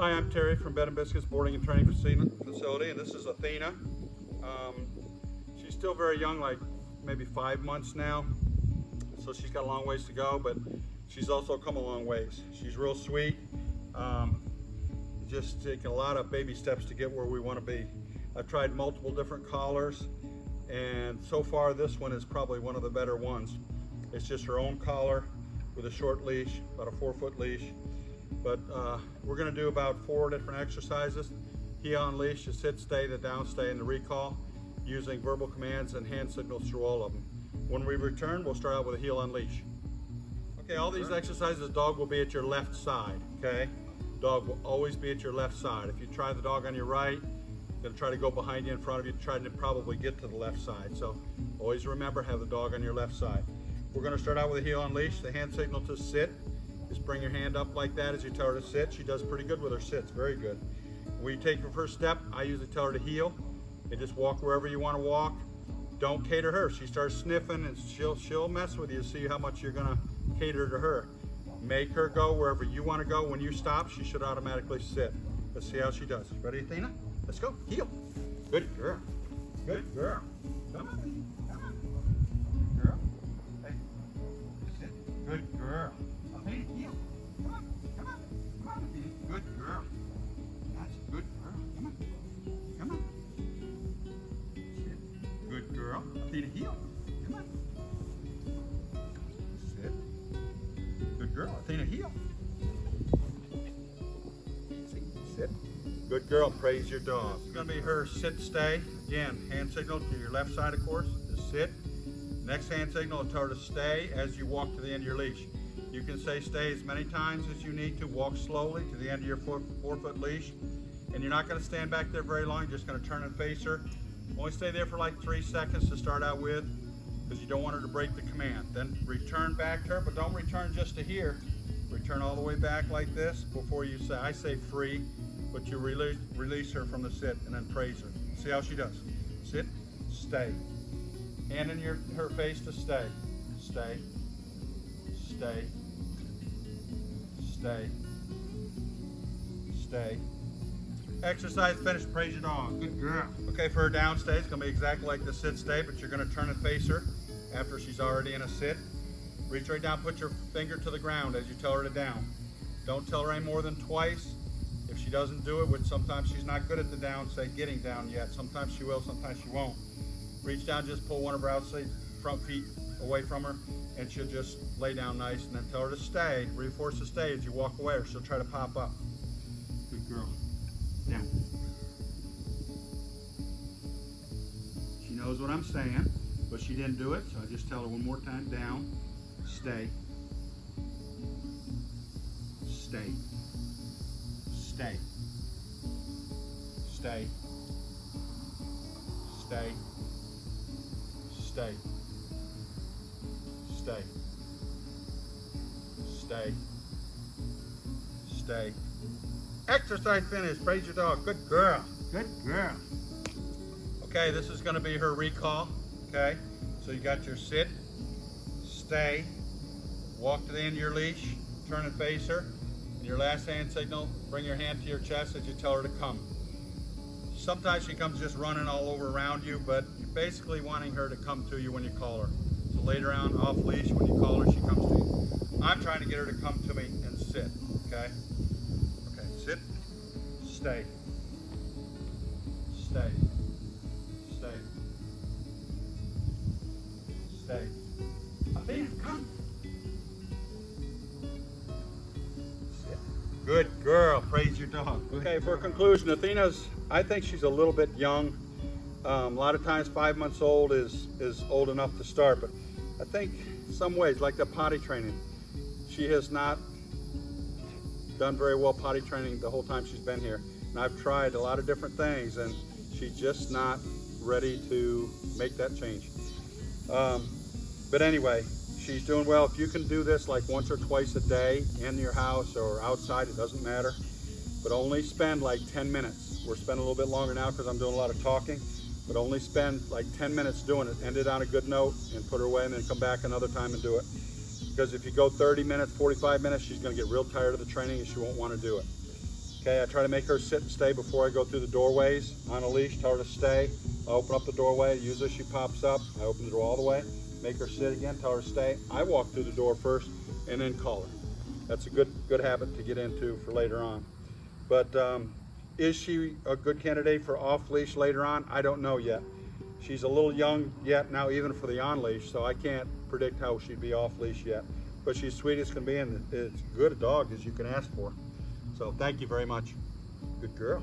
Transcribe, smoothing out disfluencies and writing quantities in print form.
Hi, I'm Terry from Bed and Biscuits Boarding and Training Facility, and this is Athena. She's still very young, like maybe 5 months now, so she's got a long ways to go, but she's also come a long ways. She's real sweet, just taking a lot of baby steps to get where we want to be. I've tried multiple different collars, and so far this one is probably one of the better ones. It's just her own collar with a short leash, about a 4-foot leash. But we're going to do about 4 different exercises. Heel on leash, the sit, stay, the down, stay, and the recall, using verbal commands and hand signals through all of them. When we return, we'll start out with a heel on leash. Okay, all these exercises, the dog will be at your left side, okay? Dog will always be at your left side. If you try the dog on your right, they'll try to go behind you, in front of you, trying to probably get to the left side. So always remember, have the dog on your left side. We're going to start out with a heel on leash. The hand signal to sit. Just bring your hand up like that as you tell her to sit. She does pretty good with her sits, very good. When you take her first step, I usually tell her to heel and just walk wherever you want to walk. Don't cater her. If she starts sniffing, and she'll mess with you, see how much you're gonna cater to her. Make her go wherever you want to go. When you stop, she should automatically sit. Let's see how she does. Ready, Athena? Let's go. Heel. Good girl. Good girl. Come on. Come on. Good girl. Hey. Sit. Good girl. Athena, heel. Come on. Come on. Come on, Athena. Good girl. That's a good girl. Come on. Come on. Sit. Good girl. Athena, heel. Come on. Sit. Good girl. Athena, heel. Sit. Good girl. Praise your dog. It's going to be her sit, stay. Again, hand signal to your left side, of course, is sit. Next hand signal is tell her to stay as you walk to the end of your leash. You can say stay as many times as you need to. Walk slowly to the end of your 4-foot leash. And you're not going to stand back there very long. You're just going to turn and face her. Only stay there for like 3 seconds to start out with, because you don't want her to break the command. Then return back to her, but don't return just to here. Return all the way back like this before you say, I say free, but you release her from the sit and then praise her. See how she does. Sit, stay. Hand in her face to stay. Stay, stay, stay, stay. Exercise finished, praise your dog. Good girl. Okay, for her down stay, it's gonna be exactly like the sit stay, but you're gonna turn and face her after she's already in a sit. Reach right down, put your finger to the ground as you tell her to down. Don't tell her any more than twice. If she doesn't do it, which sometimes she's not good at the down, say getting down yet. Sometimes she will, sometimes she won't. Reach down, just pull one of her outside front feet away from her, and she'll just lay down nice, and then tell her to stay. Reinforce to stay as you walk away, or she'll try to pop up. Good girl. Down. She knows what I'm saying, but she didn't do it, so I just tell her one more time, down, stay, stay, stay, stay, stay, stay, stay, stay, stay. Exercise finished. Praise your dog. Good girl. Good girl. Okay, this is going to be her recall. Okay, so you got your sit, stay, walk to the end of your leash, turn and face her. And your last hand signal, bring your hand to your chest as you tell her to come. Sometimes she comes just running all over around you, but you're basically wanting her to come to you when you call her. So later on, off leash, when you call her, she comes to you. I'm trying to get her to come to me and sit. Okay. Sit, stay, stay, stay, stay. Athena, come. Sit. Good girl. Praise your dog. Okay, for conclusion, Athena's, I think she's a little bit young. A lot of times 5 months old is old enough to start, but I think some ways, like the potty training, she has not done very well potty training the whole time she's been here. And I've tried a lot of different things, and she's just not ready to make that change. But anyway, she's doing well. If you can do this like once or twice a day in your house or outside, it doesn't matter. But only spend like 10 minutes. We're spending a little bit longer now because I'm doing a lot of talking, but only spend like 10 minutes doing it. End it on a good note and put her away, and then come back another time and do it. Because if you go 30 minutes, 45 minutes, she's going to get real tired of the training and she won't want to do it. Okay, I try to make her sit and stay before I go through the doorways on a leash. Tell her to stay. I open up the doorway. Usually she pops up. I open the door all the way. Make her sit again. Tell her to stay. I walk through the door first and then call her. That's a good habit to get into for later on. But is she a good candidate for off leash later on? I don't know yet. She's a little young yet now, even for the on leash, so I can't predict how she'd be off leash yet. But she's sweet as can be, and as good a dog as you can ask for. So thank you very much. Good girl.